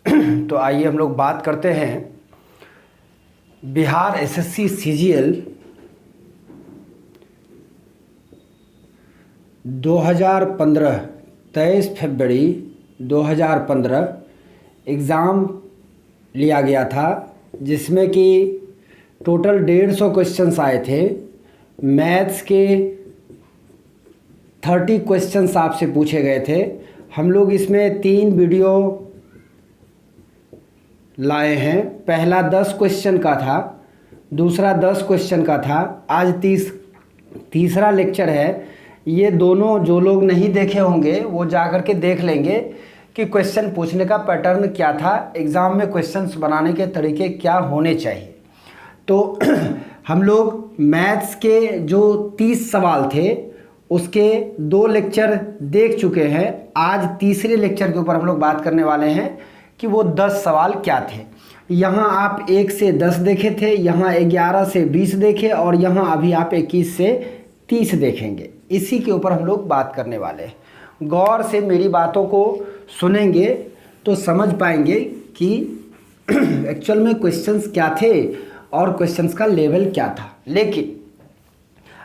तो आइए हम लोग बात करते हैं बिहार एसएससी सीजीएल 2015 23 फरवरी 2015 एग्ज़ाम लिया गया था, जिसमें कि टोटल 150 क्वेश्चंस आए थे। मैथ्स के 30 क्वेश्चंस आपसे पूछे गए थे। हम लोग इसमें 3 वीडियो लाए हैं। पहला 10 क्वेश्चन का था, दूसरा 10 क्वेश्चन का था। आज तीसरा लेक्चर है। ये दोनों जो लोग नहीं देखे होंगे वो जाकर के देख लेंगे कि क्वेश्चन पूछने का पैटर्न क्या था, एग्ज़ाम में क्वेश्चंस बनाने के तरीके क्या होने चाहिए। तो हम लोग मैथ्स के जो 30 सवाल थे उसके 2 लेक्चर देख चुके हैं। आज तीसरे लेक्चर के ऊपर हम लोग बात करने वाले हैं कि वो 10 सवाल क्या थे। यहाँ आप 1 से 10 देखे थे, यहाँ 11 से 20 देखे और यहाँ अभी आप 21 से 30 देखेंगे। इसी के ऊपर हम लोग बात करने वाले हैं। गौर से मेरी बातों को सुनेंगे तो समझ पाएंगे कि एक्चुअल में क्वेश्चंस क्या थे और क्वेश्चंस का लेवल क्या था। लेकिन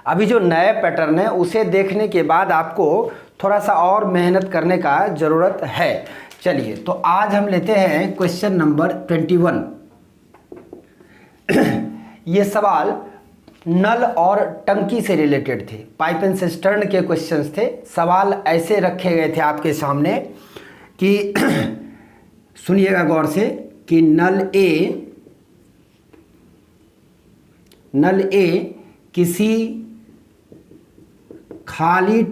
अभी जो नया पैटर्न है उसे देखने के बाद आपको थोड़ा सा और मेहनत करने का ज़रूरत है। चलिए, तो आज हम लेते हैं क्वेश्चन नंबर 21। ये सवाल नल और टंकी से रिलेटेड थे, पाइप एंड सिस्टर्न के क्वेश्चंस थे। सवाल ऐसे रखे गए थे आपके सामने कि सुनिएगा गौर से कि नल ए किसी खाली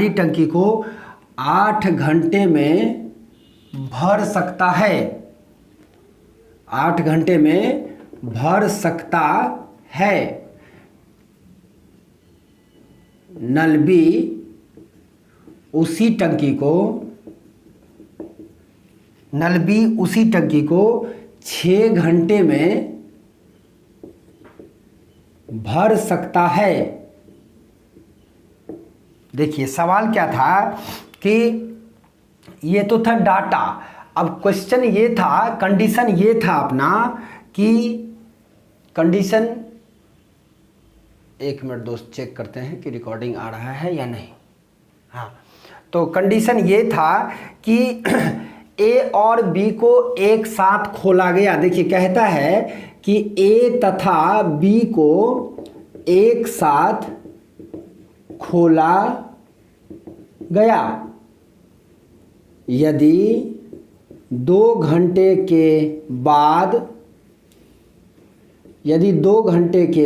टंकी को 8 घंटे में भर सकता है। 8 घंटे में भर सकता है। नल बी उसी टंकी को 6 घंटे में भर सकता है। देखिए सवाल क्या था कि ये तो था डाटा। अब क्वेश्चन ये था, कंडीशन ये था अपना कि कंडीशन, 1 मिनट दोस्त चेक करते हैं कि रिकॉर्डिंग आ रहा है या नहीं। हाँ, तो कंडीशन ये था कि ए और बी को एक साथ खोला गया। देखिए कहता है कि ए तथा बी को एक साथ खोला गया यदि 2 घंटे के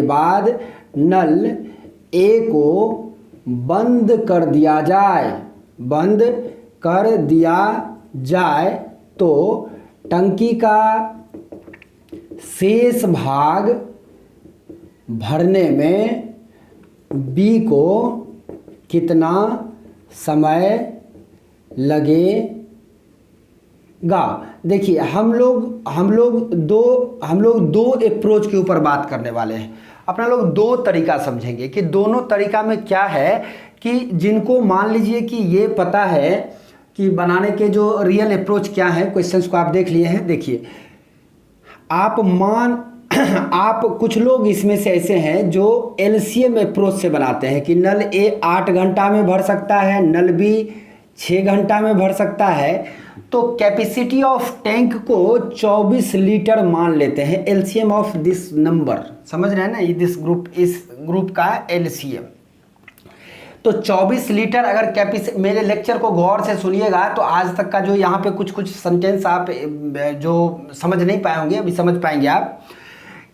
बाद नल ए को बंद कर दिया जाए तो टंकी का शेष भाग भरने में बी को कितना समय लगेगा। देखिए हम लोग दो अप्रोच के ऊपर बात करने वाले हैं। अपना लोग 2 तरीका समझेंगे कि दोनों तरीका में क्या है कि जिनको मान लीजिए कि ये पता है कि बनाने के जो रियल अप्रोच क्या है, क्वेश्चंस को आप देख लिए हैं। देखिए आप कुछ लोग इसमें से ऐसे हैं जो एलसीएम अप्रोच से बनाते हैं कि नल ए 8 घंटा में भर सकता है, नल बी 6 घंटा में भर सकता है। तो कैपेसिटी ऑफ टैंक को 24 लीटर मान लेते हैं। एलसीएम ऑफ दिस नंबर, समझ रहे हैं ना, इस ग्रुप का एलसीएम। तो 24 लीटर अगर कैपेसिटी, मेरे लेक्चर को गौर से सुनिएगा तो आज तक का जो यहाँ पे कुछ सेंटेंस आप जो समझ नहीं पाए होंगे अभी समझ पाएंगे आप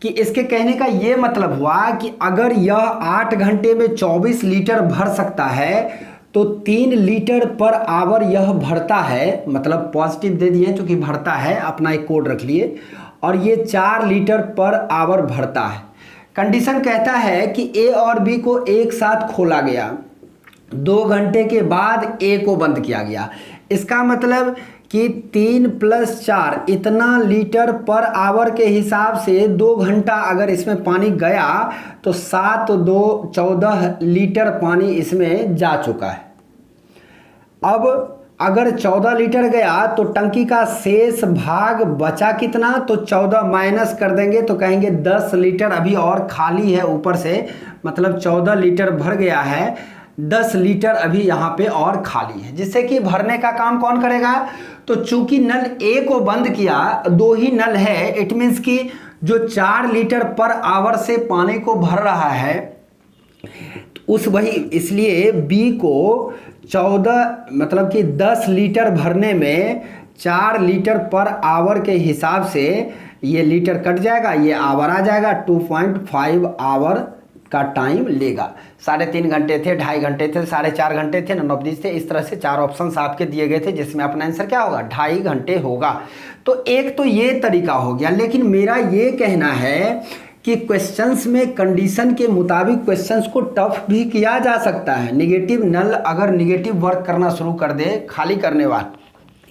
कि इसके कहने का ये मतलब हुआ कि अगर यह 8 घंटे में 24 लीटर भर सकता है तो 3 लीटर पर आवर यह भरता है, मतलब पॉजिटिव दे दिए क्योंकि भरता है, अपना एक कोड रख लिए, और ये 4 लीटर पर आवर भरता है। कंडीशन कहता है कि ए और बी को एक साथ खोला गया, 2 घंटे के बाद ए को बंद किया गया। इसका मतलब कि 3 + 4 इतना लीटर पर आवर के हिसाब से 2 घंटा अगर इसमें पानी गया तो 7 × 2 = 14 लीटर पानी इसमें जा चुका है। अब अगर 14 लीटर गया तो टंकी का शेष भाग बचा कितना, तो 14 माइनस कर देंगे तो कहेंगे 10 लीटर अभी और खाली है ऊपर से, मतलब 14 लीटर भर गया है, 10 लीटर अभी यहाँ पे और खाली है, जिससे कि भरने का काम कौन करेगा। तो चूंकि नल ए को बंद किया, 2 ही नल है, इट मीन्स कि जो 4 लीटर पर आवर से पानी को भर रहा है उस वही, इसलिए बी को 14 मतलब कि 10 लीटर भरने में 4 लीटर पर आवर के हिसाब से ये लीटर कट जाएगा, ये आवर आ जाएगा, 2.5 आवर का टाइम लेगा। 3.5 घंटे थे, 2.5 घंटे थे, 4.5 घंटे थे, 9 ऑफ थे, इस तरह से 4 ऑप्शंस आपके दिए गए थे जिसमें अपना आंसर क्या होगा, 2.5 घंटे होगा। तो एक तो ये तरीका हो गया, लेकिन मेरा ये कहना है कि क्वेश्चंस में कंडीशन के मुताबिक क्वेश्चंस को टफ भी किया जा सकता है। नेगेटिव नल अगर नेगेटिव वर्क करना शुरू कर दे खाली करने वाला,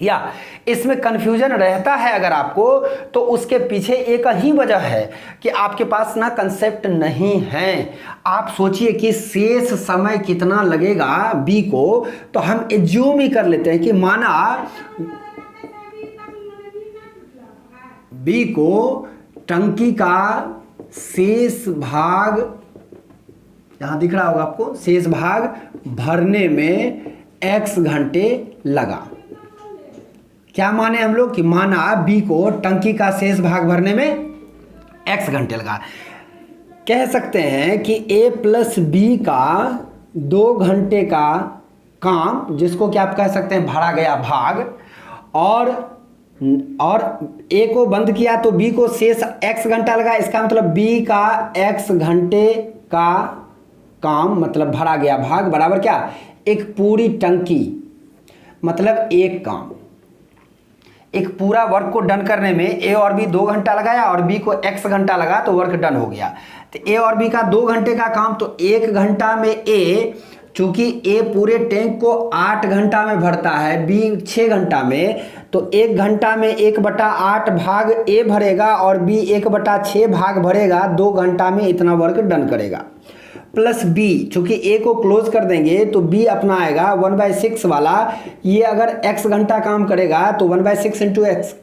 या इसमें कंफ्यूजन रहता है अगर आपको, तो उसके पीछे एक ही वजह है कि आपके पास ना कंसेप्ट नहीं है। आप सोचिए कि शेष समय कितना लगेगा बी को, तो हम एज्यूम ही कर लेते हैं कि माना बी को टंकी का शेष भाग, यहां दिख रहा होगा आपको, शेष भाग भरने में x घंटे लगा। क्या माने हम लोग कि माना b को टंकी का शेष भाग भरने में x घंटे लगा। कह सकते हैं कि a प्लस बी का 2 घंटे का काम, जिसको क्या आप कह सकते हैं भरा गया भाग, और ए को बंद किया तो बी को शेष x घंटा लगा। इसका मतलब बी का x घंटे का काम मतलब भरा गया भाग बराबर क्या, एक पूरी टंकी, मतलब एक काम, एक पूरा वर्क को डन करने में ए और बी 2 घंटा लगाया और बी को x घंटा लगा तो वर्क डन हो गया। तो ए और बी का 2 घंटे का काम, तो 1 घंटा में ए, चूंकि ए पूरे टैंक को 8 घंटा में भरता है, बी 6 घंटा में, तो 1 घंटा में 1/8 भाग ए भरेगा और बी 1/6 भाग भरेगा, 2 घंटा में इतना वर्क डन करेगा। प्लस बी, चूंकि ए को क्लोज कर देंगे तो बी अपना आएगा 1/6 वाला, ये अगर x घंटा काम करेगा तो 1/6 इंटू एक्स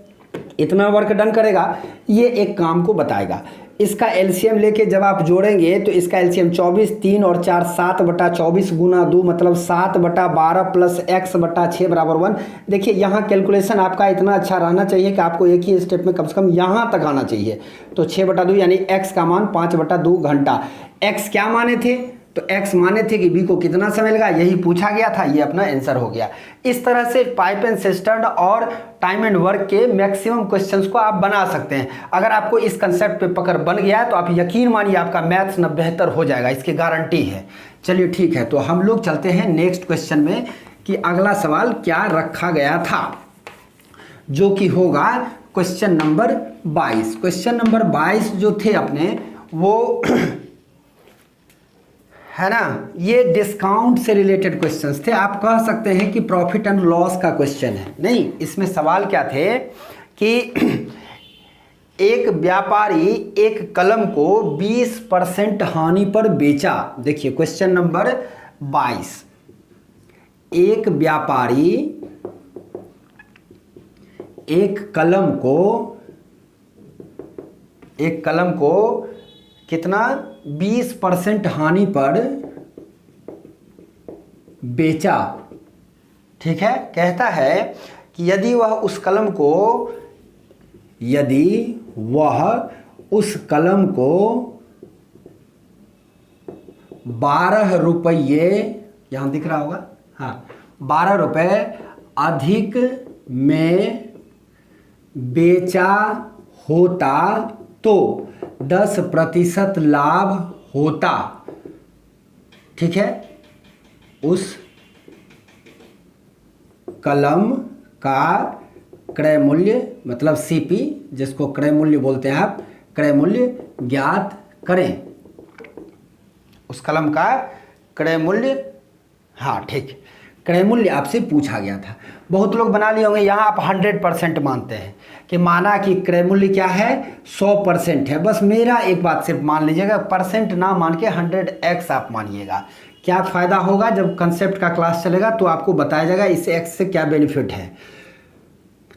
इतना वर्क डन करेगा, ये एक काम को बताएगा। इसका एलसीएम लेके जब आप जोड़ेंगे तो इसका एलसीएम 24, 3 और 4 7/24 गुना 2 मतलब 7/12 प्लस x/6 बराबर 1। देखिए यहाँ कैलकुलेशन आपका इतना अच्छा रहना चाहिए कि आपको एक ही स्टेप में कम से कम यहाँ तक आना चाहिए। तो 6/2 यानी x का मान 5/2 घंटा। x क्या माने थे, तो x माने थे कि b को कितना समय लगा, यही पूछा गया था, ये अपना आंसर हो गया। इस तरह से पाइप एंड सिस्टर्न और टाइम एंड वर्क के मैक्सिमम क्वेश्चंस को आप बना सकते हैं। अगर आपको इस कंसेप्ट पे पकड़ बन गया है तो आप यकीन मानिए आपका मैथ्स न बेहतर हो जाएगा, इसकी गारंटी है। चलिए ठीक है, तो हम लोग चलते हैं नेक्स्ट क्वेश्चन में कि अगला सवाल क्या रखा गया था, जो कि होगा क्वेश्चन नंबर 22। क्वेश्चन नंबर 22 जो थे अपने वो है ना, ये डिस्काउंट से रिलेटेड क्वेश्चंस थे। आप कह सकते हैं कि प्रॉफिट एंड लॉस का क्वेश्चन है। नहीं, इसमें सवाल क्या थे कि एक व्यापारी एक कलम को 20% हानि पर बेचा। देखिए क्वेश्चन नंबर 22, एक व्यापारी एक कलम को कितना 20% हानि पर बेचा। ठीक है, कहता है कि यदि वह उस कलम को 12 रुपये, यहां दिख रहा होगा, हाँ 12 रुपये अधिक में बेचा होता तो 10% लाभ होता। ठीक है, उस कलम का क्रय मूल्य मतलब सीपी, जिसको क्रय मूल्य बोलते हैं आप, क्रय मूल्य ज्ञात करें। उस कलम का क्रय मूल्य, हाँ ठीक, क्रय मूल्य आपसे पूछा गया था। बहुत लोग बना लिए होंगे, यहाँ आप 100% मानते हैं कि माना कि क्रय मूल्य क्या है 100% है। बस मेरा एक बात सिर्फ मान लीजिएगा, परसेंट ना मान के 100x आप मानिएगा। क्या फ़ायदा होगा जब कंसेप्ट का क्लास चलेगा तो आपको बताया जाएगा इस एक्स से क्या बेनिफिट है।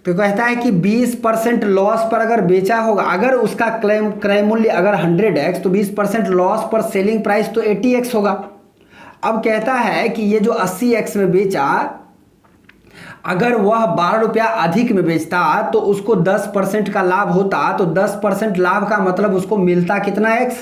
तो कहता है कि 20% लॉस पर अगर बेचा होगा, अगर उसका क्रय मूल्य अगर 100x तो 20% लॉस पर सेलिंग प्राइस तो 80x होगा। अब कहता है कि ये जो 80x में बेचा, अगर वह 12 रुपया अधिक में बेचता तो उसको 10% का लाभ होता, तो 10% लाभ का मतलब उसको मिलता कितना x,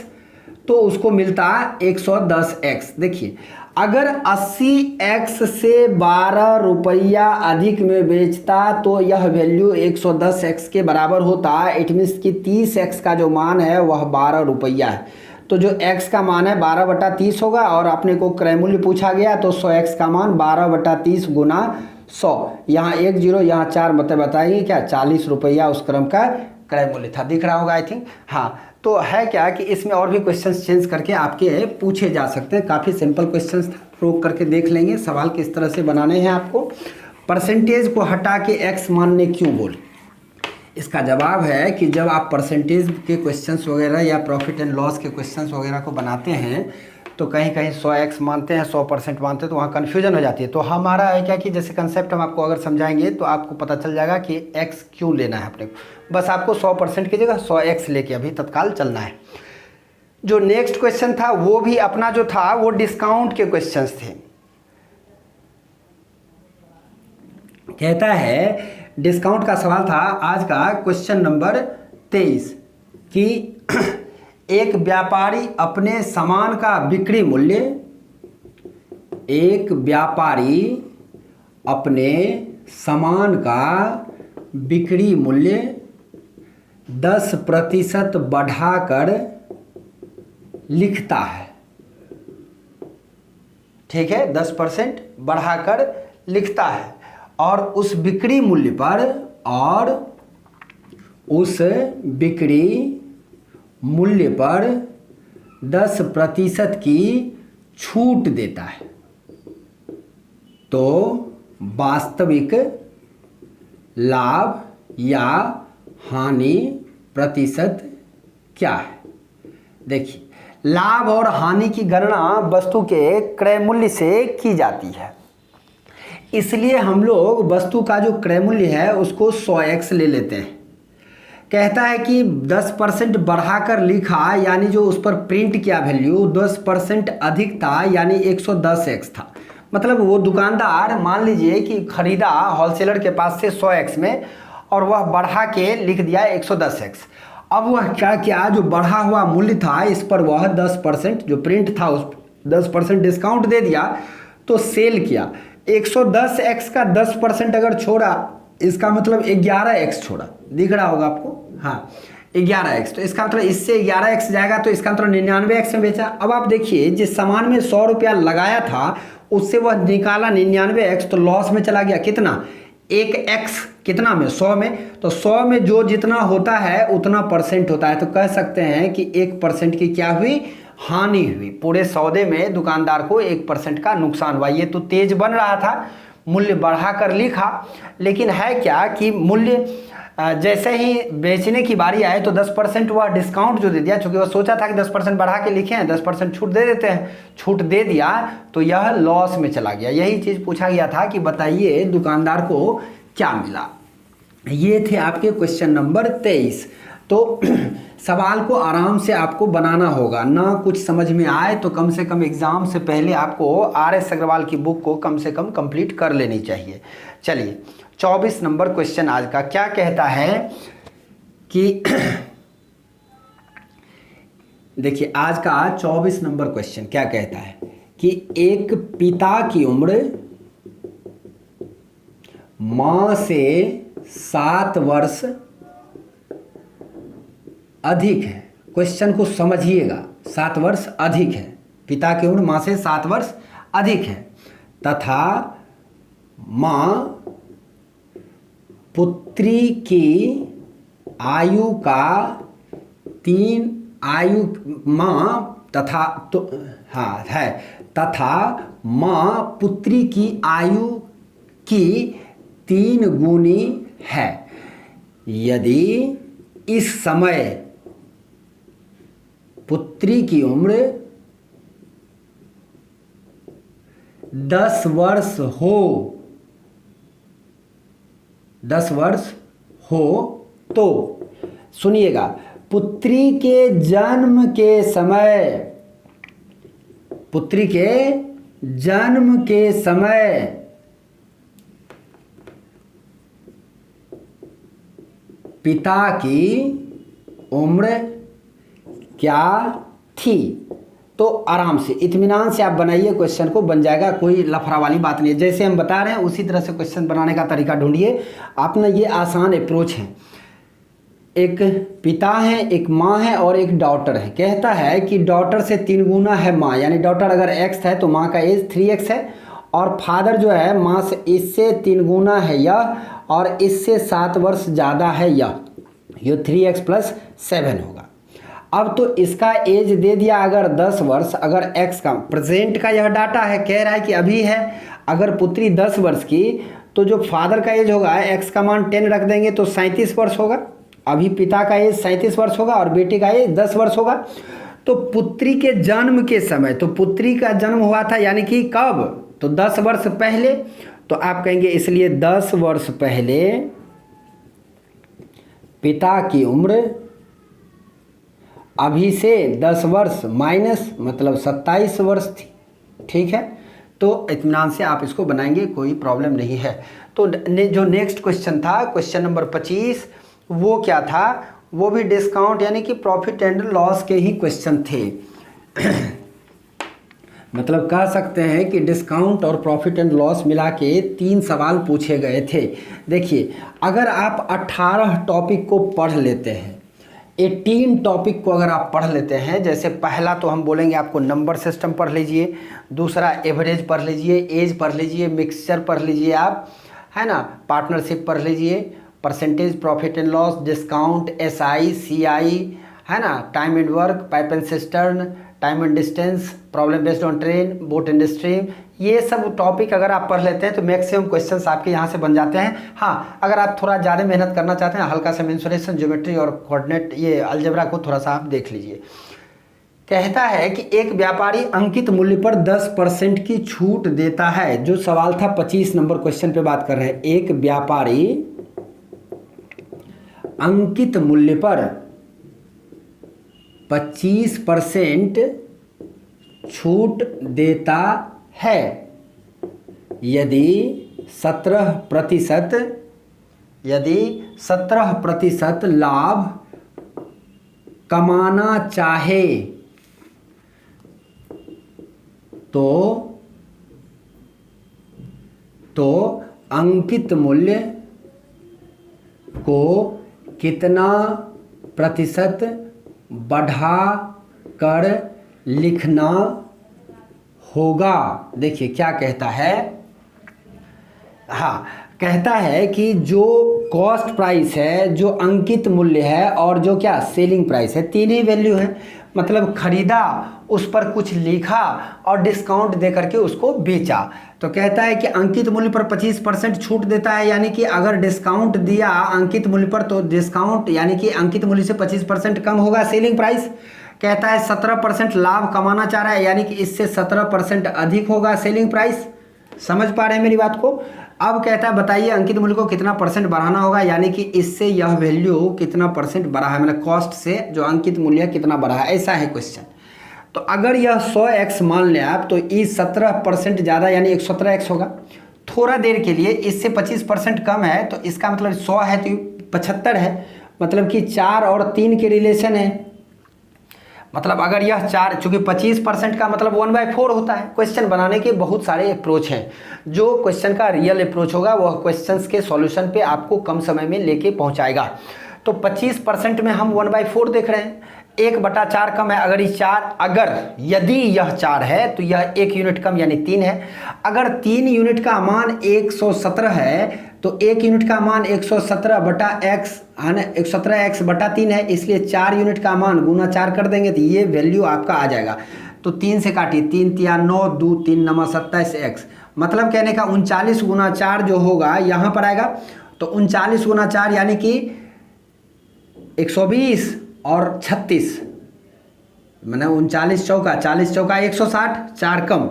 तो उसको मिलता 110x। देखिए अगर 80x से 12 रुपया अधिक में बेचता तो यह वैल्यू 110x के बराबर होता। इट मीन्स कि 30x का जो मान है वह 12 रुपया है। तो जो x का मान है 12/30 होगा, और अपने को क्रय मूल्य पूछा गया तो 100x का मान 12/30 गुना 100, यहाँ 1 0 यहाँ 4 मतलब बताइए क्या 40 रुपया उस क्रम का क्रय मूल्य था। दिख रहा होगा आई थिंक। हाँ, तो है क्या कि इसमें और भी क्वेश्चंस चेंज करके आपके पूछे जा सकते हैं। काफ़ी सिंपल क्वेश्चंस था, प्रूव करके देख लेंगे सवाल किस तरह से बनाने हैं आपको। परसेंटेज को हटा के एक्स मानने क्यों बोले, इसका जवाब है कि जब आप परसेंटेज के क्वेश्चंस वगैरह या प्रॉफिट एंड लॉस के क्वेश्चंस वगैरह को बनाते हैं तो कहीं कहीं 100x मानते हैं, 100% मानते हैं, तो वहाँ कन्फ्यूजन हो जाती है। तो हमारा है क्या कि जैसे कंसेप्ट हम आपको अगर समझाएंगे तो आपको पता चल जाएगा कि x क्यों लेना है अपने को। बस आपको 100% की जगह 100x लेके अभी तत्काल चलना है। जो नेक्स्ट क्वेश्चन था वो भी अपना जो था वो डिस्काउंट के क्वेश्चंस थे। कहता है डिस्काउंट का सवाल था आज का क्वेश्चन नंबर 23 कि एक व्यापारी अपने सामान का बिक्री मूल्य, एक व्यापारी अपने सामान का बिक्री मूल्य 10% बढ़ाकर लिखता है। ठीक है, 10% बढ़ाकर लिखता है, और उस बिक्री मूल्य पर, और उस बिक्री मूल्य पर 10% की छूट देता है। तो वास्तविक लाभ या हानि प्रतिशत क्या है। देखिए लाभ और हानि की गणना वस्तु के क्रय मूल्य से की जाती है, इसलिए हम लोग वस्तु का जो क्रय मूल्य है उसको 100x ले लेते हैं। कहता है कि 10% बढ़ाकर लिखा, यानी जो उस पर प्रिंट किया वैल्यू 10% अधिक था, यानी 110x था। मतलब वो दुकानदार मान लीजिए कि खरीदा होलसेलर के पास से 100x में, और वह बढ़ा के लिख दिया 110x। अब वह क्या किया, जो बढ़ा हुआ मूल्य था इस पर वह 10% जो प्रिंट था उस 10% डिस्काउंट दे दिया, तो सेल किया। 110x का 10% अगर छोड़ा, इसका मतलब 11x छोड़ा। दिख रहा होगा आपको, हाँ 11x, तो इसका मतलब इससे 11x जाएगा, तो इसका मतलब 99x में बेचा। अब आप देखिए जिस सामान में 100 रुपया लगाया था उससे वह निकाला 99x, तो लॉस में चला गया। कितना, 1x कितना में, 100 में, तो 100 में जो जितना होता है उतना परसेंट होता है। तो कह सकते हैं कि 1% की क्या हुई, हानि हुई। पूरे सौदे में दुकानदार को 1% का नुकसान हुआ। ये तो तेज बन रहा था, मूल्य बढ़ाकर लिखा, लेकिन है क्या कि मूल्य जैसे ही बेचने की बारी आए तो 10% वह डिस्काउंट जो दे दिया, चूंकि वह सोचा था कि 10% बढ़ा के लिखे हैं, 10% छूट दे देते हैं, छूट दे दिया तो यह लॉस में चला गया। यही चीज़ पूछा गया था कि बताइए दुकानदार को क्या मिला। ये थे आपके क्वेश्चन नंबर 23। तो सवाल को आराम से आपको बनाना होगा, ना कुछ समझ में आए तो कम से कम एग्ज़ाम से पहले आपको RS अग्रवाल की बुक को कम से कम कंप्लीट कर लेनी चाहिए। चलिए 24 नंबर क्वेश्चन आज का क्या कहता है कि देखिए आज का 24 नंबर क्वेश्चन क्या कहता है कि एक पिता की उम्र मां से 7 वर्ष अधिक है। क्वेश्चन को समझिएगा, 7 वर्ष अधिक है, पिता की उम्र मां से 7 वर्ष अधिक है, तथा मां पुत्री की आयु का 3 आयु मां तथा तो हाँ है, तथा मां पुत्री की आयु की 3 गुनी है। यदि इस समय पुत्री की उम्र 10 वर्ष हो, 10 वर्ष हो तो सुनिएगा, पुत्री के जन्म के समय, पुत्री के जन्म के समय पिता की उम्र क्या थी। तो आराम से इत्मीनान से आप बनाइए, क्वेश्चन को बन जाएगा, कोई लफड़ा वाली बात नहीं है। जैसे हम बता रहे हैं उसी तरह से क्वेश्चन बनाने का तरीका ढूंढिए आप ना, ये आसान अप्रोच है। एक पिता है, एक माँ है और एक डॉटर है। कहता है कि डॉटर से 3 गुना है माँ, यानी डॉटर अगर x है तो माँ का एज 3x है, और फादर जो है माँ से इससे 3 गुना है यह, और इससे 7 वर्ष ज़्यादा है यह, ये 3x + 7 होगा। अब तो इसका एज दे दिया अगर 10 वर्ष, अगर x का प्रेजेंट का यह डाटा है, कह रहा है कि अभी है, अगर पुत्री 10 वर्ष की तो जो फादर का एज होगा x का मान 10 रख देंगे तो 37 वर्ष होगा। अभी पिता का एज 37 वर्ष होगा और बेटी का एज 10 वर्ष होगा। तो पुत्री के जन्म के समय, तो पुत्री का जन्म हुआ था यानी कि कब, तो 10 वर्ष पहले। तो आप कहेंगे इसलिए 10 वर्ष पहले पिता की उम्र अभी से 10 वर्ष माइनस मतलब 27 वर्ष थी। ठीक है, तो इत्मीनान से आप इसको बनाएंगे, कोई प्रॉब्लम नहीं है। तो जो नेक्स्ट क्वेश्चन था, क्वेश्चन नंबर 25, वो क्या था, वो भी डिस्काउंट यानी कि प्रॉफिट एंड लॉस के ही क्वेश्चन थे। मतलब कह सकते हैं कि डिस्काउंट और प्रॉफिट एंड लॉस मिला के 3 सवाल पूछे गए थे। देखिए, अगर आप 18 टॉपिक को पढ़ लेते हैं, 18 टॉपिक को अगर आप पढ़ लेते हैं, जैसे पहला तो हम बोलेंगे आपको नंबर सिस्टम पढ़ लीजिए, दूसरा एवरेज पढ़ लीजिए, एज पढ़ लीजिए, मिक्सचर पढ़ लीजिए आप, है ना, पार्टनरशिप पढ़ लीजिए, percentage, profit and loss, discount, SI, CI, है ना, time and work, pipe and cistern, time and distance, problem based on train, boat industry, ये सब टॉपिक अगर आप पढ़ लेते हैं तो मैक्सिमम क्वेश्चंस आपके यहाँ से बन जाते हैं। हाँ, अगर आप थोड़ा ज़्यादा मेहनत करना चाहते हैं, हल्का सा मेंसुरेशन, ज्योमेट्री और कोऑर्डिनेट, ये अलजेब्रा को थोड़ा सा आप देख लीजिए। कहता है कि एक व्यापारी अंकित मूल्य पर 10% की छूट देता है। जो सवाल था 25 नंबर क्वेश्चन पे बात कर रहे हैं। एक व्यापारी अंकित मूल्य पर 25% छूट देता है यदि 17% लाभ कमाना चाहे तो अंकित मूल्य को कितना प्रतिशत बढ़ा कर लिखना होगा। देखिए क्या कहता है, हाँ, कहता है कि जो कॉस्ट प्राइस है, जो अंकित मूल्य है, और जो क्या सेलिंग प्राइस है, 3 ही वैल्यू है। मतलब खरीदा, उस पर कुछ लिखा और डिस्काउंट दे करके उसको बेचा। तो कहता है कि अंकित मूल्य पर 25% छूट देता है, यानी कि अगर डिस्काउंट दिया अंकित मूल्य पर तो डिस्काउंट यानी कि अंकित मूल्य से 25% कम होगा सेलिंग प्राइस। कहता है 17% लाभ कमाना चाह रहा है, यानी कि इससे 17% अधिक होगा सेलिंग प्राइस। समझ पा रहे हैं मेरी बात को। अब कहता है बताइए अंकित मूल्य को कितना % बढ़ाना होगा, यानी कि इससे यह वैल्यू कितना % बढ़ा है, मतलब कॉस्ट से जो अंकित मूल्य कितना बढ़ा है, ऐसा है क्वेश्चन। तो अगर यह 100x मान लें आप, तो इस 17% ज़्यादा यानी 117x होगा। थोड़ा देर के लिए इससे 25% कम है, तो इसका मतलब 100 है तो 75 है, मतलब कि 4 और 3 के रिलेशन है। मतलब अगर यह 4, चूँकि 25% का मतलब 1/4 होता है। क्वेश्चन बनाने के बहुत सारे अप्रोच हैं। जो क्वेश्चन का रियल अप्रोच होगा वह क्वेश्चंस के सॉल्यूशन पे आपको कम समय में लेके पहुंचाएगा। तो 25% में हम 1/4 देख रहे हैं, 1/4 कम है। अगर ये 4, अगर यदि यह 4 है तो यह 1 यूनिट कम यानी 3 है। अगर 3 यूनिट का मान 117 है तो 1 यूनिट का मान 117/x है ना, 117x/3 है, इसलिए 4 यूनिट का मान गुना 4 कर देंगे तो ये वैल्यू आपका आ जाएगा। तो 3 से काटिए, 3 × 9, 2 3 9 27x, मतलब कहने का 39 × 4 जो होगा यहाँ पर आएगा। तो 39 × 4 यानी कि 120 और 36, मैंने 39 चौका 40 चौका 160, 4 कम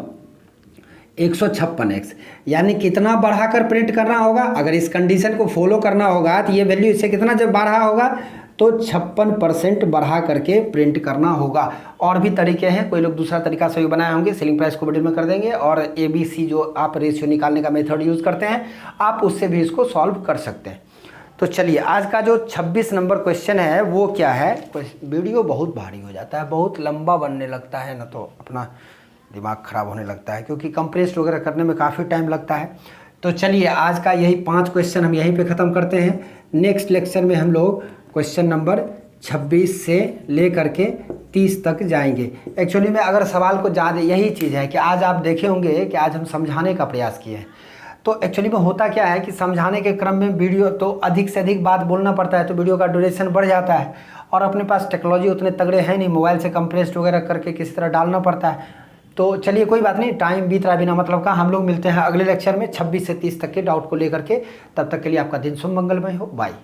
156x, यानी कितना बढ़ाकर प्रिंट करना होगा। अगर इस कंडीशन को फॉलो करना होगा तो ये वैल्यू इससे कितना जब बढ़ा होगा तो 56% बढ़ा करके प्रिंट करना होगा। और भी तरीके हैं, कोई लोग दूसरा तरीका से भी बनाए होंगे, सेलिंग प्राइस को वीडियो में कर देंगे। और ABC जो आप रेशियो निकालने का मेथड यूज़ करते हैं, आप उससे भी इसको सॉल्व कर सकते हैं। तो चलिए आज का जो 26 नंबर क्वेश्चन है वो क्या है। वीडियो बहुत भारी हो जाता है, बहुत लंबा बनने लगता है ना, तो अपना दिमाग ख़राब होने लगता है, क्योंकि कंप्रेस्ड वगैरह करने में काफ़ी टाइम लगता है। तो चलिए आज का यही 5 क्वेश्चन हम यहीं पे ख़त्म करते हैं। नेक्स्ट लेक्चर में हम लोग क्वेश्चन नंबर 26 से ले करके 30 तक जाएंगे। एक्चुअली में अगर सवाल को ज़्यादा, यही चीज़ है कि आज आप देखे होंगे कि आज हम समझाने का प्रयास किए हैं। तो एक्चुअली में होता क्या है कि समझाने के क्रम में वीडियो तो अधिक से अधिक बात बोलना पड़ता है, तो वीडियो का ड्यूरेशन बढ़ जाता है। और अपने पास टेक्नोलॉजी उतने तगड़े हैं नहीं, मोबाइल से कंप्रेस्ड वगैरह करके किसी तरह डालना पड़ता है। तो चलिए कोई बात नहीं, टाइम बीत रहा बिना मतलब का। हम लोग मिलते हैं अगले लेक्चर में 26 से 30 तक के डाउट को लेकर के। तब तक के लिए आपका दिन शुभ मंगलमय हो। बाय।